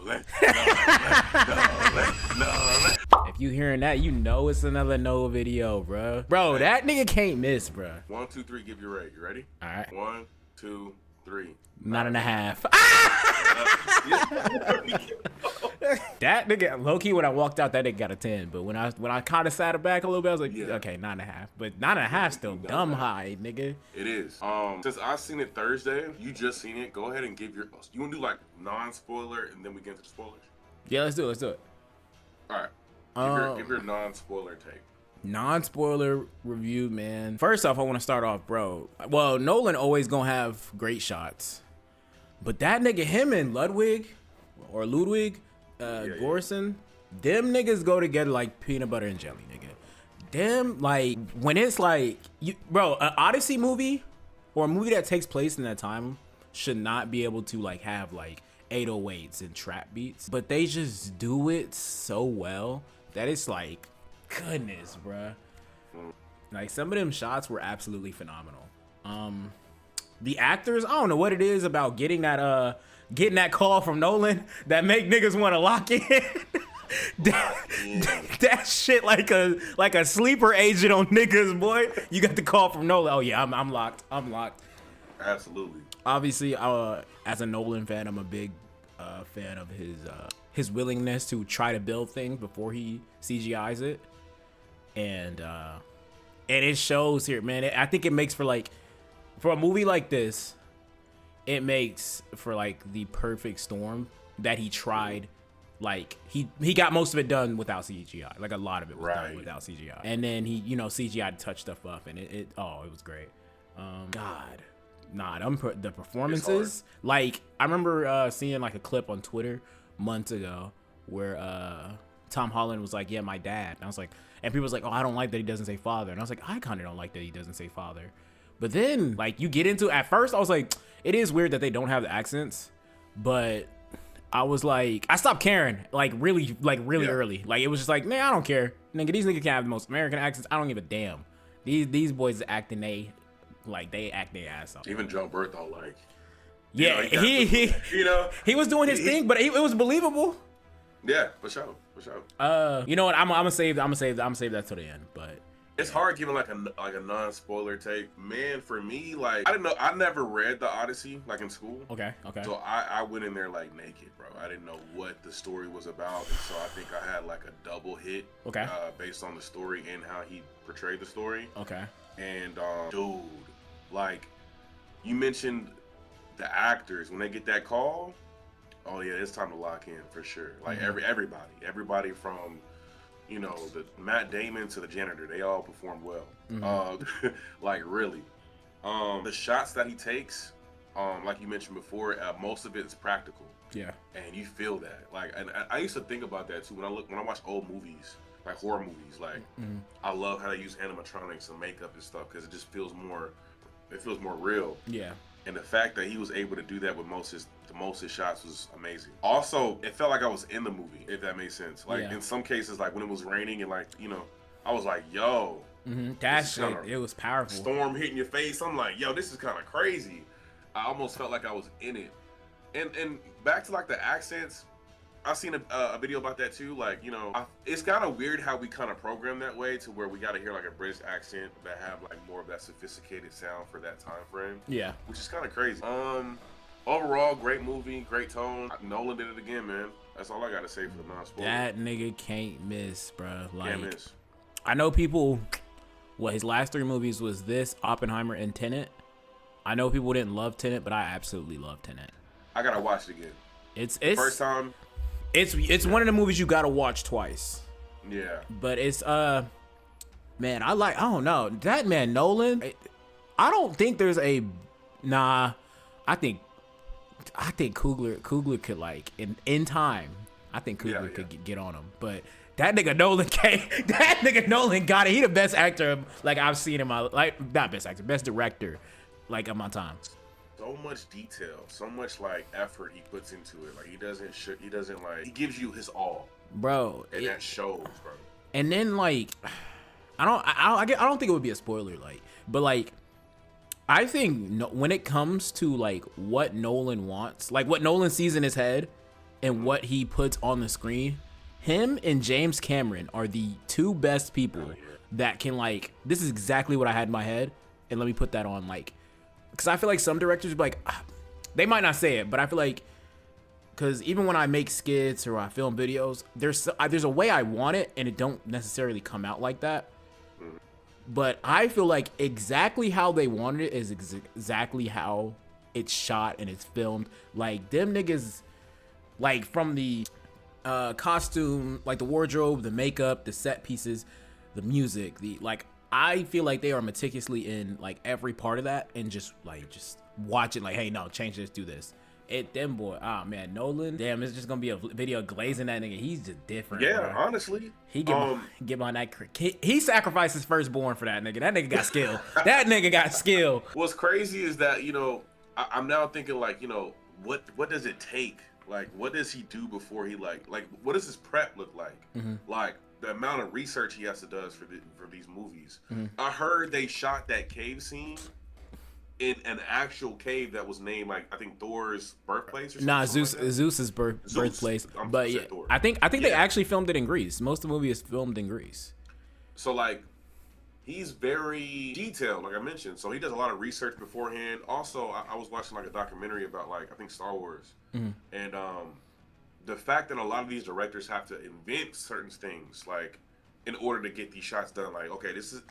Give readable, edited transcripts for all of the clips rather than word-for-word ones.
Nolan. If you hearing that, you know it's another Noah video, bro. Bro, that nigga can't miss, bro. 1, 2, 3, give your rate. You ready? All right. 1, 2, 3. 9.5. That nigga, low-key, when I walked out, that nigga got a 10. But when I kind of sat it back a little bit, I was like, okay, 9.5. But 9.5 still dumb high, nigga. It is. Since I seen it Thursday, you just seen it. Go ahead and give your. You want to do like non-spoiler, and then we get into the spoilers. Yeah, let's do it. All right. Give your non-spoiler take. Non-spoiler review, man. First off, I want to start off, bro. Well, Nolan always gonna have great shots, but that nigga, him and Ludwig Göransson, them niggas go together like peanut butter and jelly, nigga. Them, like, when it's like, bro, an Odyssey movie or a movie that takes place in that time should not be able to like have like 808s and trap beats, but they just do it so well that it's like, goodness, bruh. Like, some of them shots were absolutely phenomenal. The actors, I don't know what it is about getting that call from Nolan that make niggas want to lock in. that shit like a sleeper agent on niggas, boy. You got the call from Nolan. Oh yeah, I'm locked. Absolutely. Obviously, as a Nolan fan, I'm a big fan of his willingness to try to build things before he CGIs it, and it shows here, man. I think it makes for a movie like this, it makes for like the perfect storm that he tried. Like he got most of it done without CGI. Like a lot of it was done without CGI, and then he CGI touched stuff up, and it was great. The performances, like I remember seeing like a clip on Twitter months ago where Tom Holland was like, yeah, my dad, and I was like, and people was like, oh, I don't like that he doesn't say father, and I was like, I kind of don't like that he doesn't say father. But then like you get into, at first I was like, it is weird that they don't have the accents, but I was like, I stopped caring really early. Like it was just like, man, I don't care, nigga. These niggas can have the most American accents. I don't give a damn. These boys acting they act their ass off. Even Joe Berthold, like, yeah, he was doing his thing, but it was believable. Yeah, for sure. You know what? I'm gonna save that to the end. But it's hard giving like a non-spoiler take. Man, for me, like, I didn't know. I never read the Odyssey like in school. Okay. So I went in there like naked, bro. I didn't know what the story was about, and so I think I had like a double hit. Okay. Based on the story and how he portrayed the story. Okay. And dude, like, you mentioned the actors when they get that call. Oh yeah, it's time to lock in for sure. Like everybody from, the Matt Damon to the janitor, they all performed well. Like really, the shots that he takes, like you mentioned before, most of it is practical. Yeah, and you feel that. Like, and I used to think about that too when I watch old movies, like horror movies. Like, I love how they use animatronics and makeup and stuff because it just feels more. It feels more real. Yeah. And the fact that he was able to do that with most of his shots was amazing. Also, it felt like I was in the movie, if that makes sense. Like in some cases, like when it was raining and like, I was like, yo. That shit, it was powerful. Storm hitting your face. I'm like, yo, this is kind of crazy. I almost felt like I was in it. And back to like the accents, I've seen a video about that too. Like, it's kind of weird how we kind of program that way to where we got to hear like a British accent that have like more of that sophisticated sound for that time frame. Yeah. Which is kind of crazy. Overall, great movie, great tone. Nolan did it again, man. That's all I got to say for the non-spoiler. That nigga can't miss, bro. Like, can't miss. I know people, his last 3 movies was this, Oppenheimer, and Tenet. I know people didn't love Tenet, but I absolutely love Tenet. I got to watch it again. It's first time. It's one of the movies you gotta watch twice. Yeah. But it's man, I don't know. That man Nolan, I don't think there's I think Coogler could like in time. I think Coogler could get on him. But that nigga Nolan got it. He the best actor like I've seen in my not best actor, best director like of my time. So much detail, so much like effort he puts into it. Like he doesn't like, he gives you his all, bro. And that shows, bro. And then like, I don't think it would be a spoiler, like, but like, I think when it comes to like what Nolan wants, like what Nolan sees in his head, and what he puts on the screen, him and James Cameron are the two best people that can like, this is exactly what I had in my head, and let me put that on, like, because I feel like some directors be like, they might not say it, but I feel like, because even when I make skits or I film videos, there's a way I want it, and it don't necessarily come out like that. But I feel like exactly how they wanted it is exactly how it's shot and it's filmed. Like, them niggas, like, from the costume, like the wardrobe, the makeup, the set pieces, the music, like, I feel like they are meticulously in like every part of that, and just watch it like, hey, no, change this, do this. Them boy, man, Nolan, damn, it's just gonna be a video glazing that nigga. He's just different. Yeah, bro. Honestly, he get on that. He sacrificed his firstborn for that nigga. That nigga got skill. That nigga got skill. What's crazy is that, you know, I'm now thinking like, you know, what does it take? Like, what does he do before he like what does his prep look like? Like the amount of research he has to do for these movies. I heard they shot that cave scene in an actual cave that was named, like, I think Thor's birthplace or something. Nah, Zeus's birthplace. But yeah, I think they actually filmed it in Greece. Most of the movie is filmed in Greece. So like, he's very detailed, like I mentioned. So he does a lot of research beforehand. Also, I was watching like a documentary about, like, I think Star Wars, and the fact that a lot of these directors have to invent certain things, like, in order to get these shots done. Like, okay, this is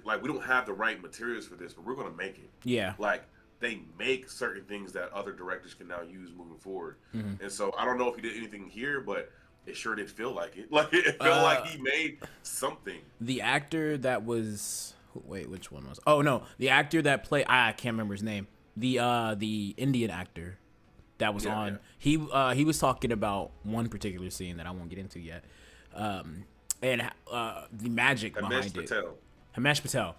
like, we don't have the right materials for this, but we're gonna make it. Yeah. Like, they make certain things that other directors can now use moving forward. And so I don't know if he did anything here, but it sure did feel like it. Like, it felt like he made something. The actor that was, wait, which one was? Oh no, the actor that played, I can't remember his name. The Indian actor that was on. Yeah. He was talking about one particular scene that I won't get into yet, and the magic behind it. Himesh Patel.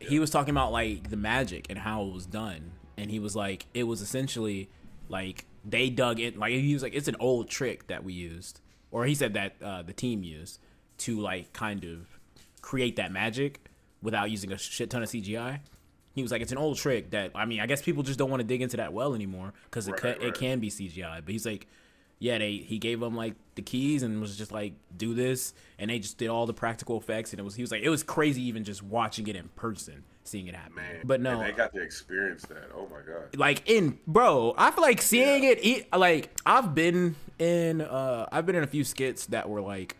Yeah. He was talking about like the magic and how it was done, and he was like, it was essentially like they dug it. Like, he was like, it's an old trick that we used, or he said that the team used to like kind of create that magic without using a shit ton of CGI. He was like, it's an old trick that, I mean, I guess people just don't want to dig into that well anymore because it can be CGI. But he's like, yeah, he gave them like the keys and was just like, do this, and they just did all the practical effects, and he was like, it was crazy even just watching it in person, seeing it happen. Man, but no, they got to experience that. Oh my god! Like, I feel like seeing it. Like, I've been in a few skits that were like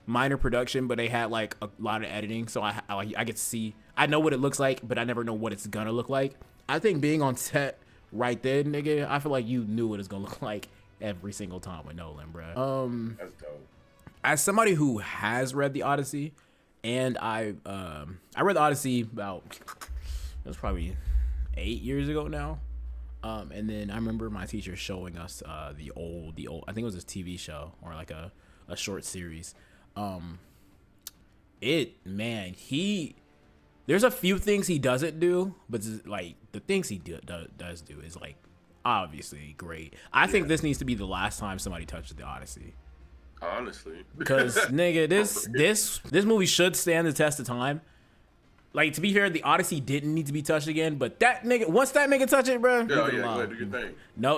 minor production, but they had like a lot of editing, so I get to see. I know what it looks like, but I never know what it's gonna look like. I think being on set right then, nigga, I feel like you knew what it's gonna look like every single time with Nolan, bro. That's dope. As somebody who has read the Odyssey, and I read the Odyssey about, it was probably 8 years ago now. And then I remember my teacher showing us the old, I think it was this TV show or like a short series. There's a few things he doesn't do, but like the things he does do is like obviously great. I think this needs to be the last time somebody touches the Odyssey. Honestly, because nigga, this movie should stand the test of time. Like, to be fair, the Odyssey didn't need to be touched again, but that nigga, once that nigga touch it, bro, leave it alone. Go ahead, do your thing. No,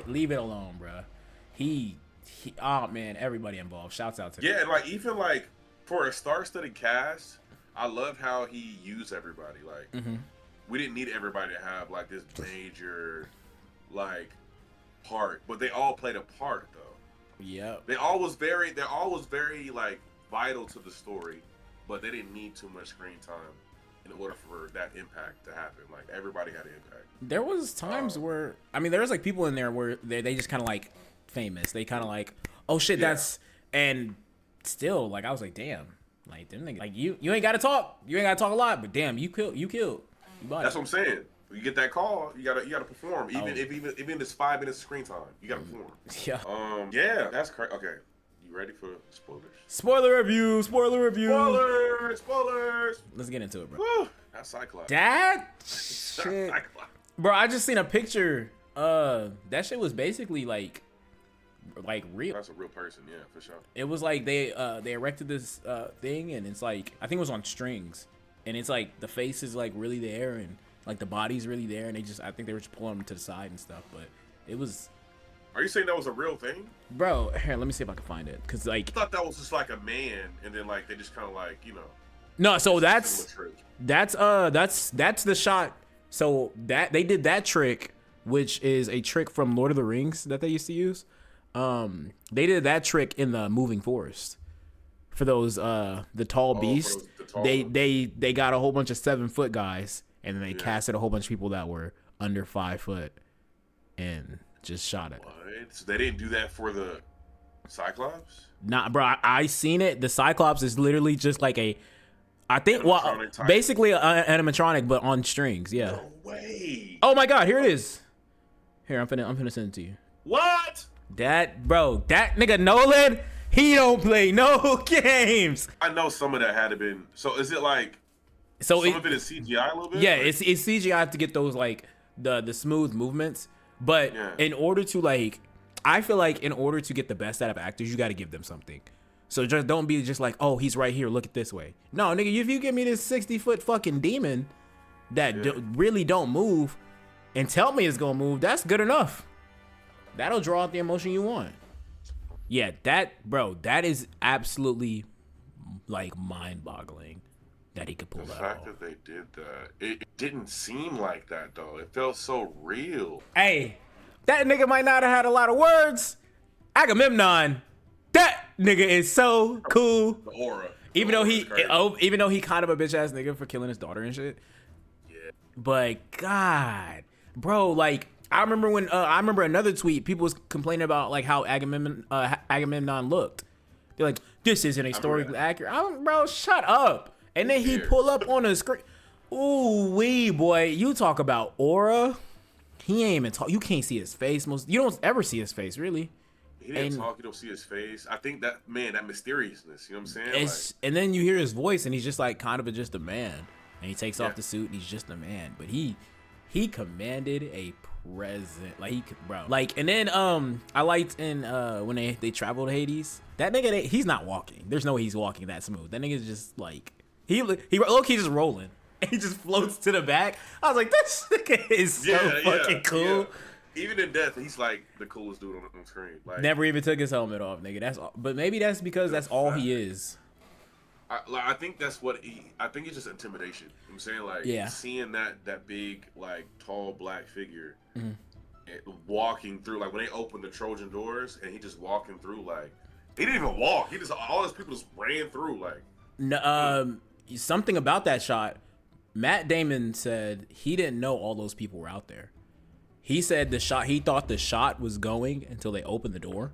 leave it alone, bro. Oh man, everybody involved. Shouts out to him. And like, even like for a star-studded cast, I love how he used everybody. Like, we didn't need everybody to have like this major like part, but they all played a part though. Yep. They're always very like vital to the story, but they didn't need too much screen time in order for that impact to happen. Like, everybody had an impact. There was times where, I mean, there was like people in there where they just kind of like famous. They kind of like, oh shit, that's, and still like, I was like, damn, like them niggas, like you ain't gotta talk. You ain't gotta talk a lot, but damn, you killed. That's what I'm saying. You get that call, you gotta perform. Even if it's 5 minutes of screen time, you gotta perform. Yeah. Yeah, that's correct. Okay. You ready for spoilers? Spoiler review. Spoilers. Let's get into it, bro. Woo, that's Cyclops. That shit. Cyclops. Bro, I just seen a picture. That shit was basically like real. That's a real person, yeah, for sure. It was like they erected this thing, and it's like, I think it was on strings, and it's like the face is like really there, and like the body's really there, and I think they were just pulling them to the side and stuff, but it was Are you saying that was a real thing? Bro, here, let me see if I can find it. Cause like, I thought that was just like a man, and then like they just kind of like, you know. no, so that's the shot. So that they did that trick, which is a trick from Lord of the Rings that they used to use. They did that trick in the moving forest for those the tall beasts. They got a whole bunch of 7-foot guys, and then they casted a whole bunch of people that were under 5 foot, and just shot it. What? So they didn't do that for the Cyclops? Nah, bro, I seen it. The Cyclops is literally just like basically an animatronic, but on strings. Yeah. No way. Oh my God, here it is. Here, I'm finna send it to you. What? That nigga Nolan, he don't play no games. I know some of that had to been. So is it like? So some of it is CGI a little bit. Yeah, it's CGI to get those like the smooth movements. But in order to like, I feel like in order to get the best out of actors, you got to give them something. So just don't be just like, oh, he's right here, look at this way. No, nigga, if you give me this 60-foot fucking demon that really don't move and tell me it's gonna move, that's good enough. That'll draw out the emotion you want. Yeah, that is absolutely like mind-boggling that he could pull that off. The fact that they did that, it didn't seem like that though. It felt so real. Hey, that nigga might not have had a lot of words. Agamemnon, that nigga is so cool. The aura. Even though he kind of a bitch ass nigga for killing his daughter and shit. Yeah. But God, bro, like I remember another tweet. People was complaining about like how Agamemnon looked. They're like, this isn't historically accurate. Bro, shut up. And then he pull up on the screen. Ooh wee, boy, you talk about aura. He ain't even talk. You can't see his face. You don't ever see his face, really. He didn't talk. You don't see his face. I think that mysteriousness. You know what I'm saying? And then you hear his voice, and he's just like kind of just a man. And he takes off the suit, and he's just a man. But he commanded a present. Like and then I liked in when they travel to Hades. That nigga, he's not walking. There's no way he's walking that smooth. That nigga's just like he low-key just rolling. And he just floats to the back. I was like, this nigga is so fucking cool. Yeah. Even in death, he's like the coolest dude on screen. Like, never even took his helmet off, nigga. That's all. But maybe that's because that's all he is. I think that's what I think it's just intimidation. You know what I'm saying, like, seeing that big, like, tall black figure walking through, like when they opened the Trojan doors and he just walking through, like he didn't even walk. He just all his people just ran through, like. No, something about that shot. Matt Damon said he didn't know all those people were out there. He said he thought the shot was going until they opened the door.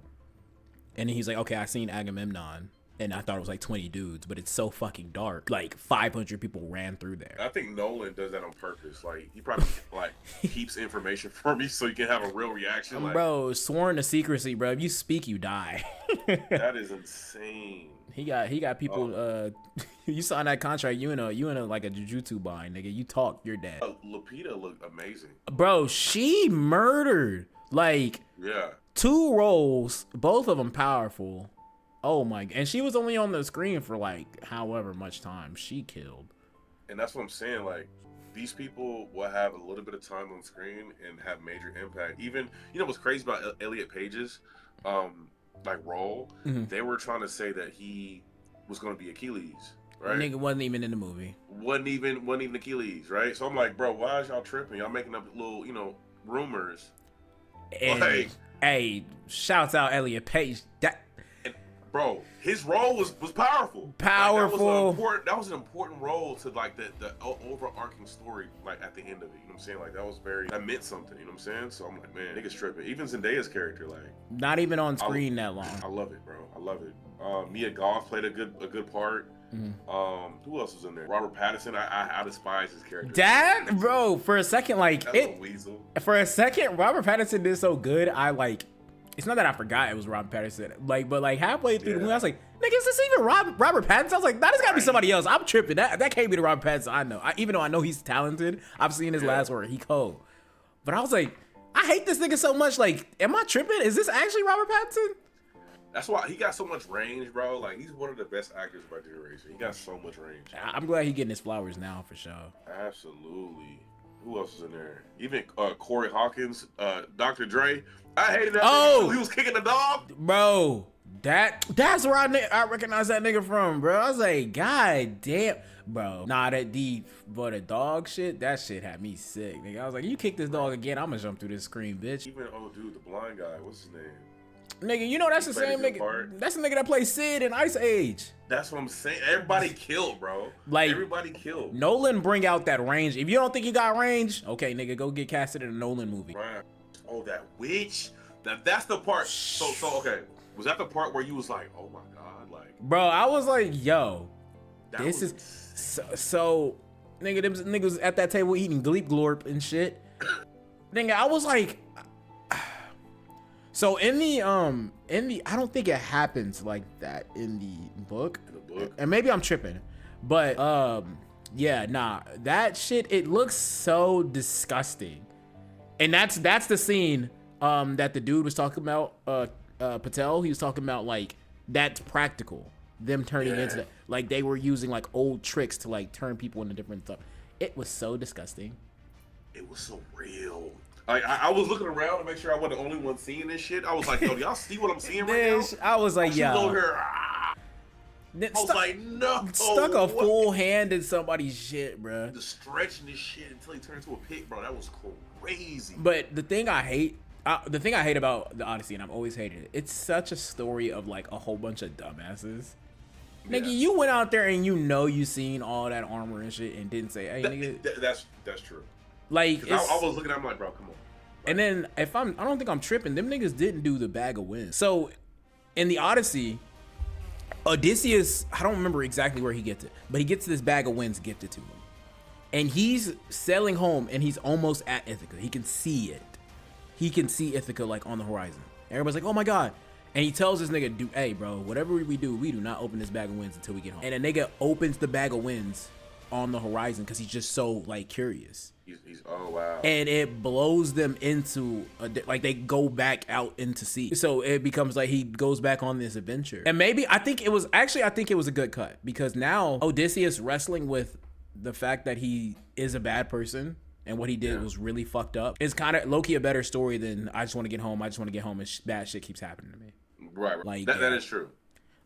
And then he's like, okay, I seen Agamemnon. And I thought it was like 20 dudes, but it's so fucking dark. Like 500 people ran through there. I think Nolan does that on purpose. Like he probably like keeps information from you so you can have a real reaction. Like, bro, sworn to secrecy, bro. If you speak, you die. That is insane. He got people. You sign that contract. You in a like a jujutsu bind, nigga. You talk, you're dead. Lupita looked amazing, bro. She murdered like 2 roles, both of them powerful. Oh my! And she was only on the screen for like however much time. She killed. And that's what I'm saying. Like these people will have a little bit of time on screen and have major impact. Even what's crazy about Elliot Page's like role? They were trying to say that he was going to be Achilles. Right? Nigga wasn't even in the movie. Wasn't even Achilles, right? So I'm like, bro, why is y'all tripping? Y'all making up little, rumors. And, like, hey, shouts out Elliot Page. Bro, his role was powerful. Powerful. Like, that was an important role to like the overarching story, like at the end of it. You know what I'm saying? Like that meant something. You know what I'm saying? So I'm like, man, niggas tripping. Even Zendaya's character, like, not even on screen that long. I love it, bro. I love it. Mia Goth played a good part. Who else was in there? Robert Pattinson. I despise his character. That, bro, for a second, like a weasel. For a second, Robert Pattinson did so good. It's not that I forgot it was Robert Pattinson. But halfway through the movie, I was like, nigga, is this even Robert Pattinson? I was like, that has got to be somebody else. I'm tripping. That can't be the Robert Pattinson I know. Even though I know he's talented, I've seen his last work. He cold. But I was like, I hate this nigga so much. Like, am I tripping? Is this actually Robert Pattinson? That's why he got so much range, bro. Like, he's one of the best actors of our generation. He got so much range. I'm glad he's getting his flowers now, for sure. Absolutely. Who else is in there? Even Corey Hawkins, Dr. Dre. I hated that. Oh, nigga too. He was kicking the dog. bro. That's where I recognize that nigga from, bro. I was like, God damn, bro. Nah, but the dog shit, that shit had me sick, nigga. I was like, you kick this dog again, I'm gonna jump through this screen, bitch. Even dude, the blind guy, what's his name? Nigga, you know that's the same nigga. Part. That's the nigga that plays Sid in Ice Age. That's what I'm saying. Everybody killed, bro. Like, everybody killed. Nolan bring out that range. If you don't think you got range, okay, nigga, go get casted in a Nolan movie. Right. Oh, that witch. That's the part. So okay. Was that the part where you was like, oh my god, like? Bro, I was like, yo, this is insane. so nigga, them niggas at that table eating Gleep Glorp and shit. Nigga, I was like, so in the I don't think it happens like that in the book. In the book. And maybe I'm tripping. But yeah, nah, that shit, it looks so disgusting. And that's the scene that the dude was talking about, Patel, he was talking about, like, that's practical, them turning into that, like they were using like old tricks to like turn people into different stuff. It was so disgusting. It was so real. Like I was looking around to make sure I wasn't the only one seeing this shit. I was like, yo, do y'all see what I'm seeing right now? I was like, yeah. I was like, no. Stuck a full hand in somebody's shit, bro. Just stretching this shit until he turned into a pig, bro. That was crazy. But the thing I hate about the Odyssey, and I've always hated it, it's such a story of like a whole bunch of dumbasses. Yeah. Nigga, you went out there and you seen all that armor and shit and didn't say, hey, nigga. That's true. Like, I was looking at him like, bro, come on. Like, and then I don't think I'm tripping. Them niggas didn't do the bag of winds. So in the Odyssey, Odysseus, I don't remember exactly where he gets it, but he gets this bag of winds gifted to him. And he's sailing home and he's almost at Ithaca. He can see it. He can see Ithaca like on the horizon. Everybody's like, oh my God. And he tells this nigga, hey bro, whatever we do not open this bag of winds until we get home. And a nigga opens the bag of winds on the horizon because he's just so like curious. He's oh wow. And it blows them into like they go back out into sea. So it becomes like he goes back on this adventure. And maybe I think it was a good cut, because now Odysseus wrestling with the fact that he is a bad person and what he did was really fucked up. It's kind of low-key a better story than I just want to get home and bad shit keeps happening to me. Right. Like, that is true.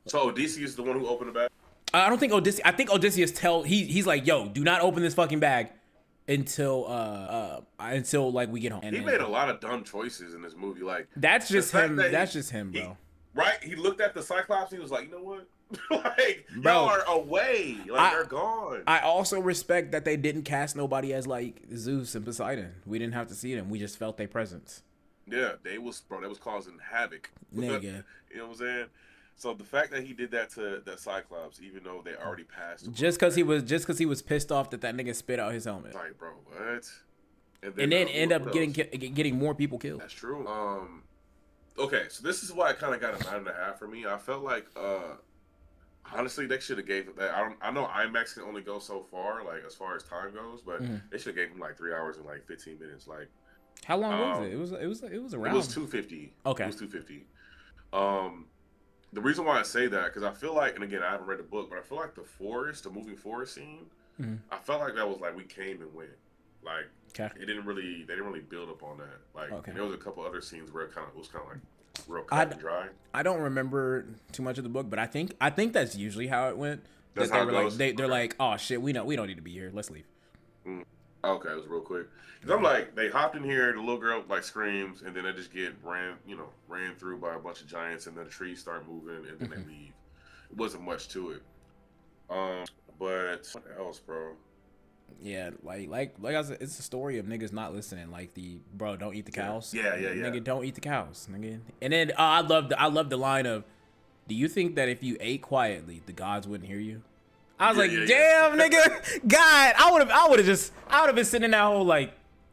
So Odysseus is the one who opened the bag? I don't think Odysseus. I think Odysseus he's like, yo, do not open this fucking bag until like we get home. And he made a lot of dumb choices in this movie. Like, that's just him. That's just him, bro. He looked at the Cyclops and he was like, you know what? Like, bro, y'all are away. Like, they're gone. I also respect that they didn't cast nobody as like Zeus and Poseidon. We didn't have to see them. We just felt their presence. Yeah, they was causing havoc. Nigga. You know what I'm saying? So the fact that he did that to that Cyclops, even though they already passed, just because he was pissed off that nigga spit out his helmet. Like, bro, what? And then end up getting more people killed. That's true. Okay, so this is why I kind of got a 9.5 for me. I felt like, honestly, they should have gave that. I know IMAX can only go so far, like as far as time goes, but they should have gave him like 3 hours and like 15 minutes. Like, how long was it? It was around. It was 250. Okay, it was 250. The reason why I say that, because I feel like, and again, I haven't read the book, but I feel like the moving forest scene, I felt like that was like we came and went. Like, they didn't really build up on that. Like, there was a couple other scenes where it was kind of like real cut and dry. I don't remember too much of the book, but I think that's usually how it went. That's how it goes? They're like, oh shit, we don't need to be here. Let's leave. Okay, it was real quick. Cause I'm like, they hopped in here, the little girl like screams, and then they just get ran through by a bunch of giants, and then the trees start moving, and then they leave. It wasn't much to it. But what else, bro? Yeah, like I said, it's a story of niggas not listening. Like don't eat the cows. Yeah. Nigga, don't eat the cows, nigga. And then I love the line of, do you think that if you ate quietly, the gods wouldn't hear you? I was damn, nigga, God, I would have been sitting in that whole like,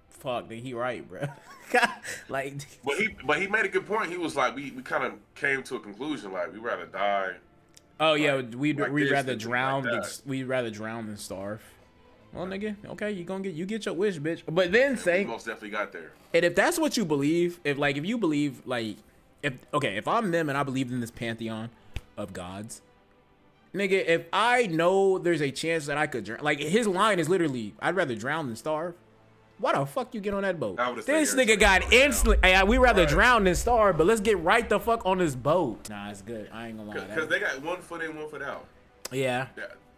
fuck, nigga, he right, bro. Like, but he made a good point. He was like, we kind of came to a conclusion, like we'd rather die. Oh yeah, we'd rather drown than starve. Well, nigga, okay, you get your wish, bitch. But then we most definitely got there. And if that's what you believe, if you believe if I'm them and I believe in this pantheon of gods, nigga, if I know there's a chance that I could drown, like his line is literally, I'd rather drown than starve. Why the fuck you get on that boat? I would've This said nigga got Aerosmith. instantly. Hey, we rather Right. drown than starve, but let's get right the fuck on this boat. Nah, it's good. I ain't gonna lie. Because they got 1 foot in, 1 foot out. Yeah.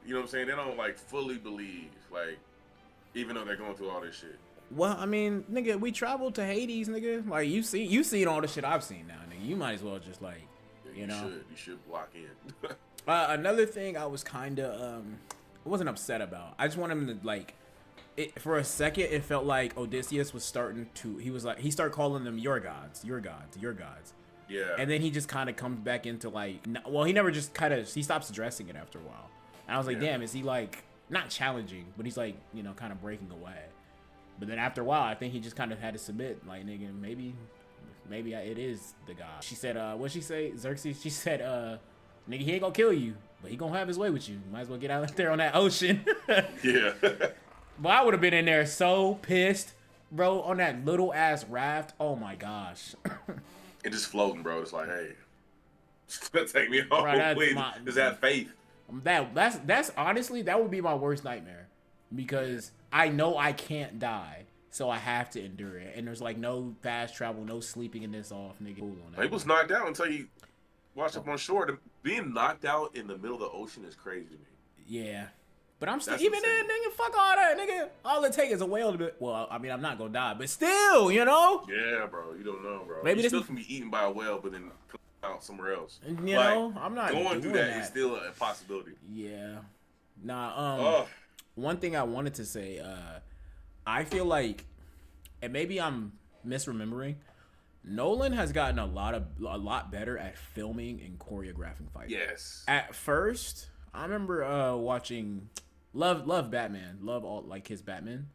You know what I'm saying? They don't like fully believe, like, even though they're going through all this shit. Well, I mean, nigga, we traveled to Hades, nigga. Like you seen all the shit I've seen now, nigga. You might as well just like, Yeah, you know. you should lock in. Another thing I was kind of I wasn't upset about. I just want him to like. For a second, it felt like Odysseus was starting to. He started calling them your gods, your gods, your gods. Yeah. And then he just kind of comes back into like. Well, he never just kind of. He stops addressing it after a while. And I was like, damn, is he like not challenging, but he's like, you know, kind of breaking away. But then after a while, I think he just kind of had to submit. Like, nigga, maybe it is the god. She said, what'd she say? Xerxes? She said, nigga, he ain't gonna kill you, but he gonna have his way with you. Might as well get out there on that ocean. Yeah. Well, I would have been in there so pissed, bro, on that little ass raft. Oh my gosh. And just floating, bro. It's like, hey, take me home, Right, please. Just have faith. That's honestly, that would be my worst nightmare, because I know I can't die, so I have to endure it. And there's like no fast travel, no sleeping in this off, nigga. Cool on that. He was knocked out until you washed up on shore. Being knocked out in the middle of the ocean is crazy to me. Yeah. But I'm still, That's even insane. then, nigga, fuck all that, nigga. All it takes is a whale to be, well, I mean, I'm not gonna die, but still, you know? Yeah, bro. You don't know, bro. Maybe you this still is- can be eaten by a whale, but then come out somewhere else. You know, I'm not going doing through that is still a possibility. Yeah. Nah, one thing I wanted to say, I feel like, and maybe I'm misremembering, Nolan has gotten a lot better at filming and choreographing fights. Yes. At first, I remember watching love Batman, love all like his Batman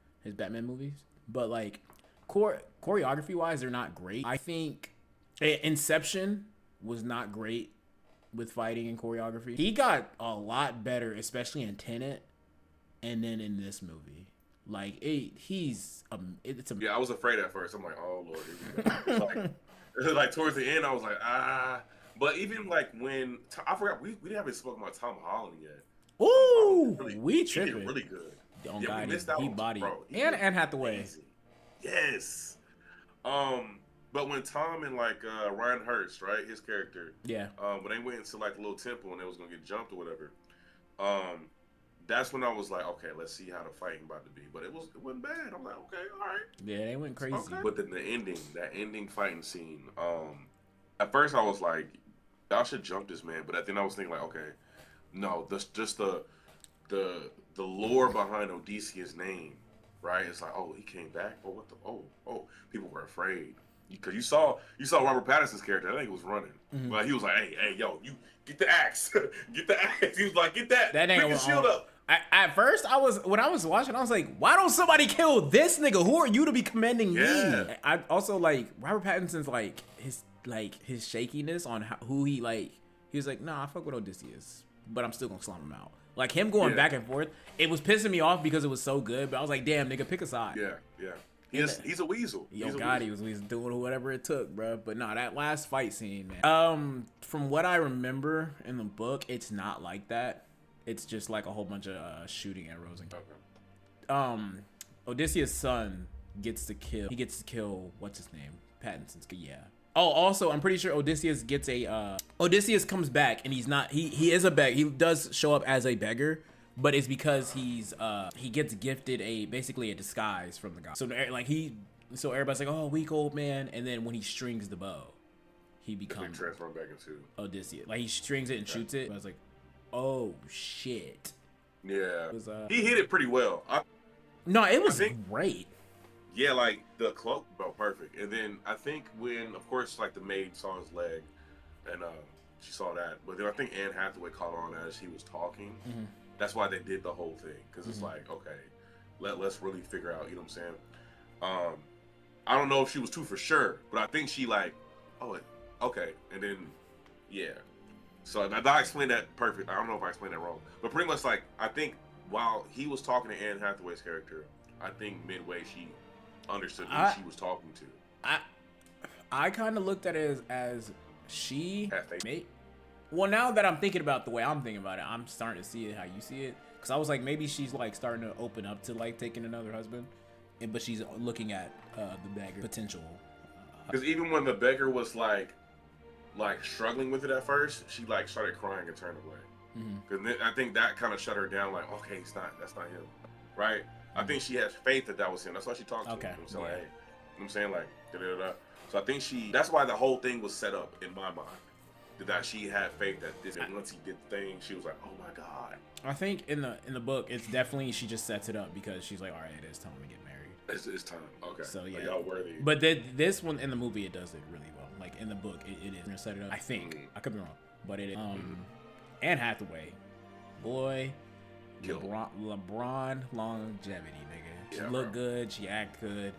movies, but like choreography wise, they're not great. I think Inception was not great with fighting and choreography. He got a lot better, especially in Tenet, and then in this movie. Like it's a Yeah, I was afraid at first. I'm like, oh Lord, here we go. like towards the end, I was like, ah. But even like when I forgot, we haven't spoken about Tom Holland yet. ooh, Really, we he did tripping. really good. Oh Yeah, God, we missed out he on bodied. bro. He And did Anne Hathaway. amazing. Yes. But when Tom and like Ryan Hurst, right, his character, Yeah. when they went into like a little temple and they was gonna get jumped or whatever, that's when I was like, okay, let's see how the fighting about to be. But it wasn't bad. I'm like, okay, all right. Yeah, they went crazy. Okay. But then that ending fighting scene, at first I was like, y'all should jump this man. But then I was thinking like, okay, no, just the lore behind Odysseus' name, right? It's like, oh, he came back. Oh, what the? Oh, people were afraid because you saw Robert Pattinson's character. I think he was running, but he was like, hey, yo, you get the axe, get the axe. He was like, get that That nigga pick the was shield up. At first, when I was watching, I was like, why don't somebody kill this nigga? Who are you to be commanding Yeah. me? I also like Robert Pattinson's his shakiness on who he like. He was like, nah, I fuck with Odysseus, but I'm still gonna slum him out. Like him going back and forth, it was pissing me off because it was so good. But I was like, damn, nigga, pick a side. Yeah. He's a weasel. Yo, God, he was doing whatever it took, bro. But no, that last fight scene, man. From what I remember in the book, it's not like that. It's just like a whole bunch of shooting arrows and Odysseus' son gets to kill what's his name? Pattinson's yeah. Oh, also, I'm pretty sure Odysseus gets Odysseus comes back and he is a beggar. He does show up as a beggar, but it's because he gets gifted basically a disguise from the god. So everybody's like, oh, weak old man, and then when he strings the bow, he becomes transform back into Odysseus. Like he strings it and shoots it. I was like, oh shit. Yeah. Was, he hit it pretty well. No, it was great. Yeah, like the cloak, bro, perfect. And then I think when, of course, like the maid saw his leg, and she saw that. But then I think Anne Hathaway caught on as he was talking. Mm-hmm. That's why they did the whole thing, because it's like, okay, let's really figure out. You know what I'm saying? I don't know if she was too for sure, but I think she like, oh, okay, and then yeah. So I explained that perfect. I don't know if I explained that wrong, but pretty much like I think while he was talking to Anne Hathaway's character, I think midway she understood who she was talking to. I kind of looked at it as she mate. Well, now that I'm thinking about the way I'm thinking about it, I'm starting to see it how you see it. Because I was like, maybe she's like starting to open up to like taking another husband, but she's looking at the beggar potential. Because even when the beggar was like struggling with it at first, she like started crying and turned away. Because I think that kind of shut her down. Like, okay, that's not him, right? I think she has faith that was him. That's why she talked to him. So like, hey, you know what I'm saying, like, da-da-da-da. So I think that's why the whole thing was set up in my mind. That she had faith that this, and once he did the thing, she was like, oh my God. I think in the book, it's definitely, she just sets it up because she's like, all right, it is time to get married. It's time. Okay. So yeah, like, y'all worthy. But this one in the movie, it does it really well. Like in the book, it is gonna set it up. I think I could be wrong, but it is. Anne Hathaway, boy, LeBron longevity, nigga. She looked good. She act good.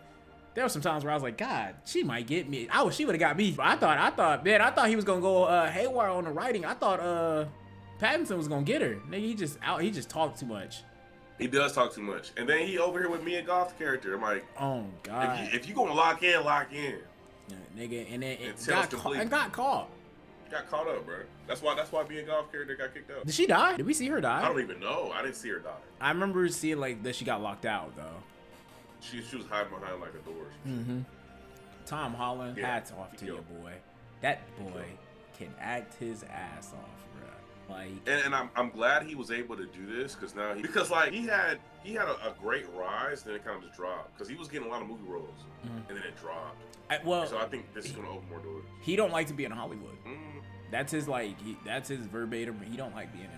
There were some times where I was like, God, she might get me. She would have got me. I thought he was gonna go haywire on the writing. I thought Pattinson was gonna get her. Nigga, he just talked too much. He does talk too much. And then he over here with Mia Goth's character. I'm like, oh God. If you gonna lock in, lock in. Yeah, nigga, and then it got caught. Got caught up, bro. That's why Mia Goth's character got kicked out. Did she die? Did we see her die? I don't even know. I didn't see her die. I remember seeing like that she got locked out though. She was hiding behind like a door. Tom Holland, hats off to you, boy. That boy can act his ass off, bro. Like, and I'm glad he was able to do this because now he had a great rise, then it kind of just dropped because he was getting a lot of movie roles, and then it dropped. So I think this is gonna open more doors. He don't like to be in Hollywood. That's his that's his verbatim. He don't like being in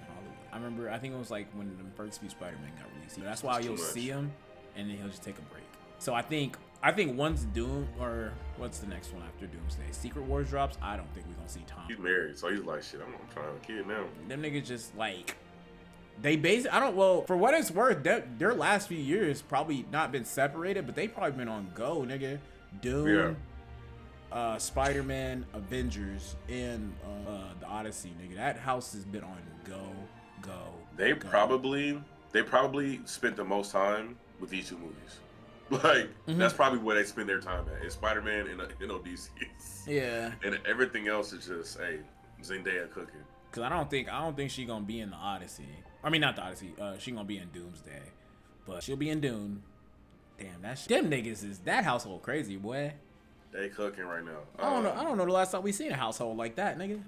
Hollywood. I think it was like when the first few Spider-Man got released. That's why you'll see him, and then he'll just take a break. So I think once Doom, or what's the next one after Doomsday? Secret Wars drops, I don't think we're gonna see Tom. He's married, so he's like, shit, I'm trying to have a kid now. Them niggas just like, for what it's worth, their last few years probably not been separated, but they probably been on go, nigga. Doom, Spider-Man, Avengers, and the Odyssey, nigga. That house has been on go. They probably spent the most time with these two movies. Like, that's probably where they spend their time at. It's Spider-Man and Odysseus. Yeah. And everything else is just, hey, Zendaya cooking. Cause I don't think she gonna be in the Odyssey. I mean, not the Odyssey. She gonna be in Doomsday, but she'll be in Dune. Damn, them niggas is that household crazy, boy. They cooking right now. I don't know the last time we seen a household like that, nigga.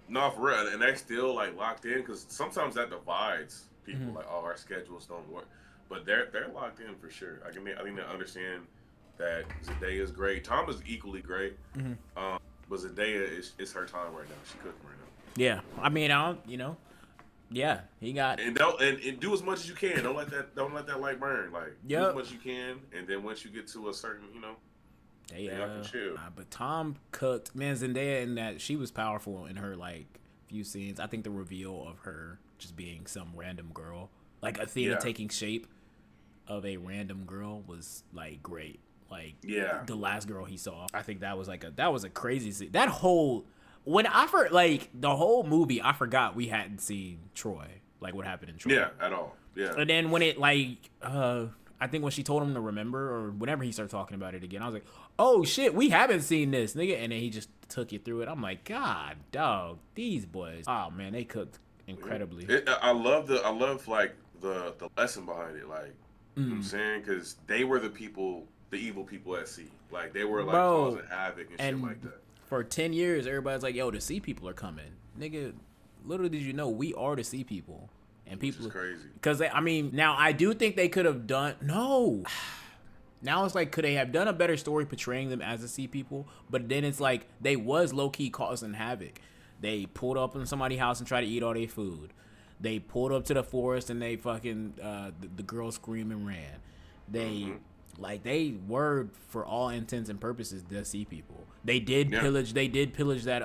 No, for real, and they still like locked in because sometimes that divides people. Like, oh, our schedules don't work. But they're locked in for sure. I think they understand that Zendaya is great. Tom is equally great. But Zendaya is her time right now. She's cooking right now. Yeah, I mean, yeah, he got and do as much as you can. Don't let that light burn. Like, do as much as you can, and then once you get to a certain, they can chill. But Tom cooked, man. Zendaya in that she was powerful in her like few scenes. I think the reveal of her just being some random girl, like Athena taking shape of a random girl, was like great. Like, the last girl he saw, I think that was a crazy scene. That whole the whole movie, I forgot we hadn't seen Troy, like what happened in Troy. Yeah, at all. Yeah. And then when it I think when she told him to remember, or whenever he started talking about it again, I was like, oh shit, we haven't seen this, nigga. And then he just took you through it. I'm like, God, dog, these boys. Oh man, they cooked incredibly. I love like the lesson behind it, like, you know what I'm saying, because they were the evil people at sea. Like, they were like causing havoc and shit like that. For 10 years, everybody's like, yo, the sea people are coming, nigga. Little did you know, we are the sea people. And people, which is crazy. Because now I do think they could have done Now it's like, could they have done a better story portraying them as the sea people? But then it's like, they was low key causing havoc. They pulled up in somebody's house and tried to eat all their food. They pulled up to the forest and they fucking the girl screamed and ran. They they were, for all intents and purposes, the sea people. They did pillage. They did pillage that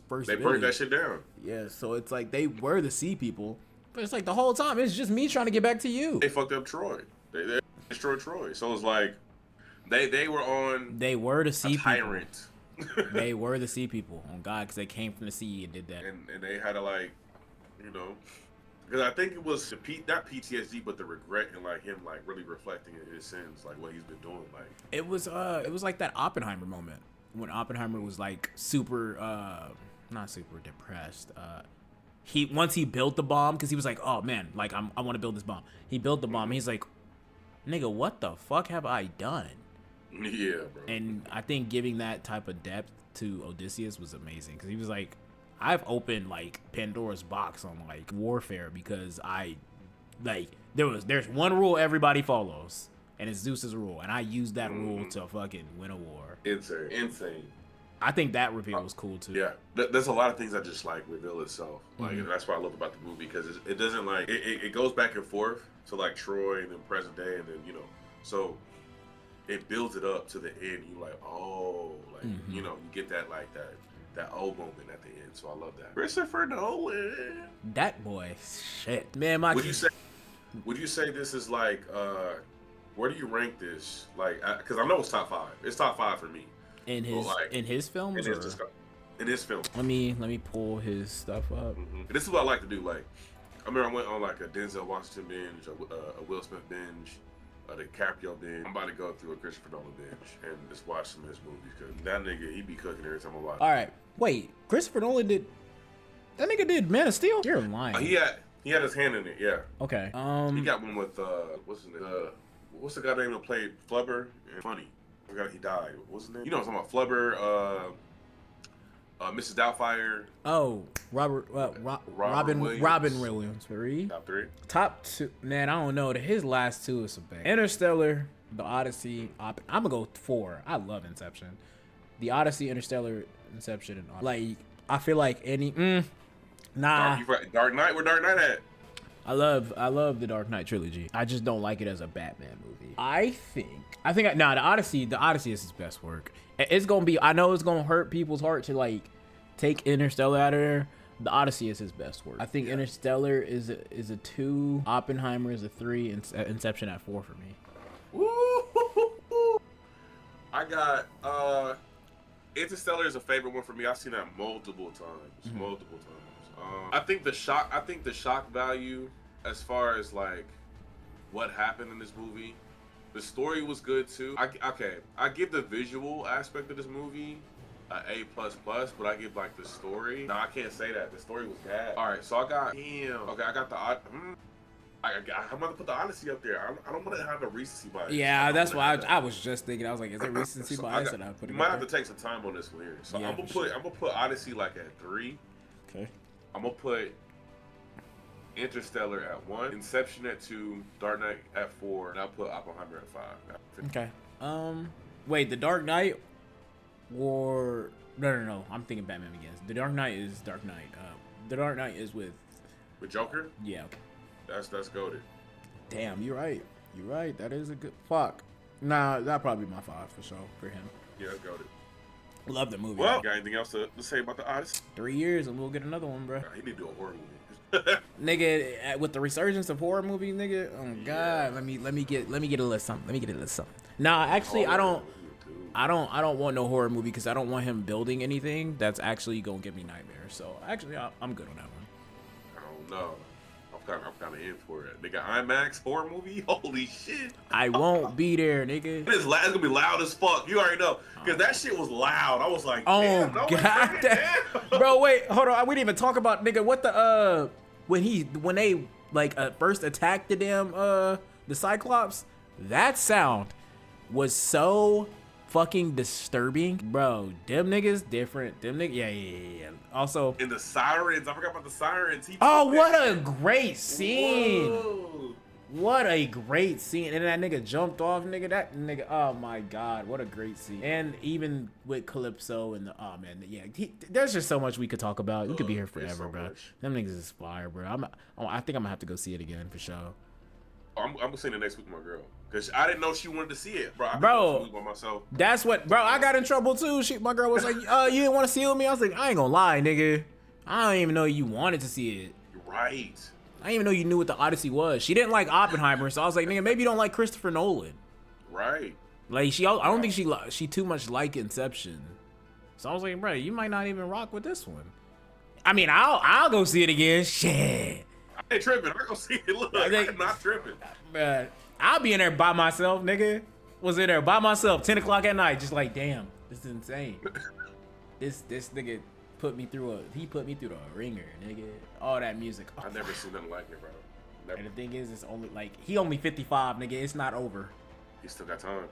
first. They burned that shit down. Yeah, so it's like they were the sea people, but it's like the whole time it's just me trying to get back to you. They fucked up Troy. They destroyed Troy. So it's like they were on. They were the sea tyrant. People. They were the sea people on God, because they came from the sea and did that. And they had to because I think it was not PTSD, but the regret and like him like really reflecting in his sins, like what he's been doing. Like it was like that Oppenheimer moment when Oppenheimer was like super not super depressed. Once he built the bomb, because he was like, oh man, like I want to build this bomb. He built the bomb. And he's like, nigga, what the fuck have I done? Yeah, bro. And I think giving that type of depth to Odysseus was amazing because he was like, I've opened like Pandora's box on like warfare because there's one rule everybody follows, and it's Zeus's rule, and I used that rule to fucking win a war. Insane. I think that reveal was cool too. Yeah, there's a lot of things that just like reveal itself. Like that's what I love about the movie because it doesn't like it goes back and forth to like Troy and then present day and then so it builds it up to the end. You like you get that like that old moment at the end. So I love that. Christopher Nolan. That boy, shit, man. Would you say this is like where do you rank this? Like because I know it's top 5. It's top 5 for me. In his films? In his film. Let me pull his stuff up. This is what I like to do. Like, I remember I went on like a Denzel Washington binge, a Will Smith binge, a DiCaprio binge. I'm about to go through a Christopher Nolan binge and just watch some of his movies because that nigga, he be cooking every time I watch. All right, wait, Christopher Nolan did that? Nigga did Man of Steel? You're lying. He had his hand in it. Yeah. Okay. He got one with what's the guy name that played Flubber and Funny? I forgot he died. What's his name? You know what I'm talking about? Flubber, Mrs. Doubtfire. Oh, Robin Williams. Top 3. Top 2. Man, I don't know. His last 2 is some bang. Interstellar, The Odyssey. I'm gonna go 4. I love Inception. The Odyssey, Interstellar, Inception, and like I feel like any nah. Dark Knight. Where Dark Knight at? I love the Dark Knight trilogy. I just don't like it as a Batman movie. The Odyssey is his best work. It's gonna be. I know it's gonna hurt people's heart to like take Interstellar out of there. The Odyssey is his best work. I think Interstellar is a 2. Oppenheimer is a 3. And Inception at 4 for me. Woo! I got Interstellar is a favorite one for me. I've seen that multiple times. Multiple times. I think the shock value as far as like what happened in this movie, the story was good too. I give the visual aspect of this movie an A++, but I give like the story. No, I can't say that. The story was bad. All right, so I got I got the I'm gonna put the Odyssey up there. I don't want to have the recency bias. Yeah, that's why I was just thinking. I was like, is it recency bias? And I put it. You might have to take some time on this one here. So I'm gonna put Odyssey like at 3. Okay. I'm gonna put Interstellar at 1, Inception at 2, Dark Knight at 4, and I'll put Oppenheimer at 5. Okay. Wait, The Dark Knight or no. I'm thinking Batman Begins. The Dark Knight is Dark Knight. The Dark Knight is with Joker. Yeah. That's goated. Damn, you're right. You're right. That is a good fuck. Nah, that'd probably be my 5 for sure for him. Yeah, that's goated. Love the movie. Well, got anything else to say about the Odyssey? 3 years and we'll get another one, bro. Nah, he need to do a horror movie. Nigga, with the resurgence of horror movies, nigga. Oh god, let me get a little something. Nah, actually, I don't want no horror movie because I don't want him building anything that's actually gonna give me nightmares. So actually, I'm good on that one. I don't know. I'm kind of in for it. Nigga, IMAX horror movie? Holy shit. I won't be there, nigga. It's gonna be loud as fuck. You already know. Because that shit was loud. I was like, damn, oh, god damn. Bro, wait, hold on. We didn't even talk about, nigga, what the, when they, like, first attacked the damn, the Cyclops, that sound was so fucking disturbing. Bro, them niggas different. Them niggas, yeah. Also, and the sirens, I forgot about the sirens. What a great scene. Whoa. What a great scene. And that nigga jumped off, nigga. That nigga, oh my god, what a great scene. And even with Calypso and there's just so much we could talk about. We could be here forever, bro. Them niggas is fire, bro. I think I'm gonna have to go see it again for sure. I'm gonna see it next week with my girl. Cause I didn't know she wanted to see it, bro. Bro, by myself. That's what, bro. I got in trouble too. My girl was like, you didn't want to see it with me?" I was like, "I ain't gonna lie, nigga. I don't even know you wanted to see it." You're right. I didn't even know you knew what the Odyssey was. She didn't like Oppenheimer, so I was like, "Nigga, maybe you don't like Christopher Nolan." Right. Like I don't think she too much like Inception. So I was like, "Bro, you might not even rock with this one." I mean, I'll go see it again. Shit. I ain't tripping. I'm gonna see it. Look, I'm not tripping. But I'll be in there by myself, nigga. Was in there by myself, 10 o'clock at night, just like, damn, this is insane. This nigga put me through the ringer, nigga. All that music. I never seen nothing like it, bro. And the thing is, it's only like he only 55, nigga. It's not over. He still got time.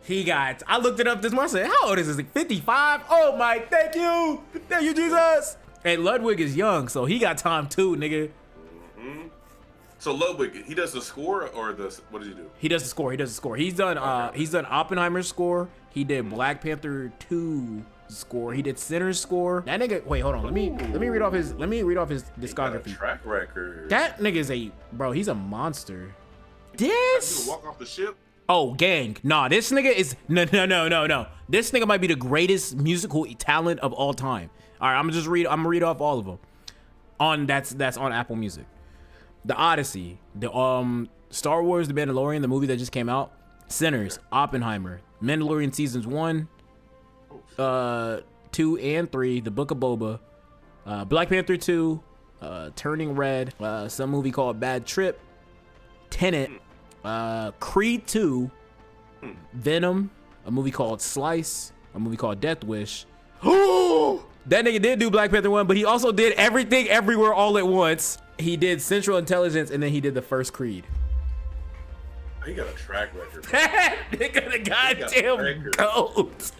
I looked it up this morning. I said, how old is this? Like 55? Oh my, thank you, Jesus. And Ludwig is young, so he got time too, nigga. Mm-hmm. So Ludwig, he does the score or what does he do? He does the score. He's done Oppenheimer's score. He did Black Panther 2 score. He did Sinner's score. That nigga, wait, hold on. Let me read off his discography. He got a track record. That nigga's he's a monster. This walk off the ship. Oh, gang. Nah, this nigga is no. This nigga might be the greatest musical talent of all time. All right, I'm gonna read off all of them. That's on Apple Music. The Odyssey, the Star Wars, The Mandalorian, the movie that just came out, Sinners, Oppenheimer, Mandalorian seasons 1, 2 and 3, The Book of Boba, Black Panther 2, Turning Red, some movie called Bad Trip, Tenet, Creed 2, Venom, a movie called Slice, a movie called Death Wish. That nigga did do Black Panther 1, but he also did Everything Everywhere All at Once. He did Central Intelligence, and then he did the first Creed. He got a track record. That nigga the goddamn goat.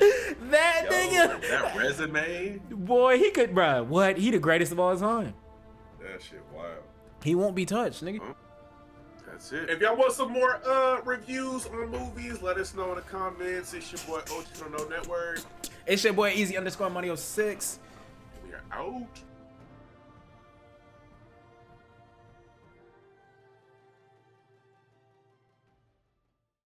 That nigga. That resume. Boy, he could, bruh. What? He the greatest of all time. That shit wild. He won't be touched, nigga. That's it. If y'all want some more reviews on movies, let us know in the comments. It's your boy OG No Network. It's your boy Easy_Money06. We are out.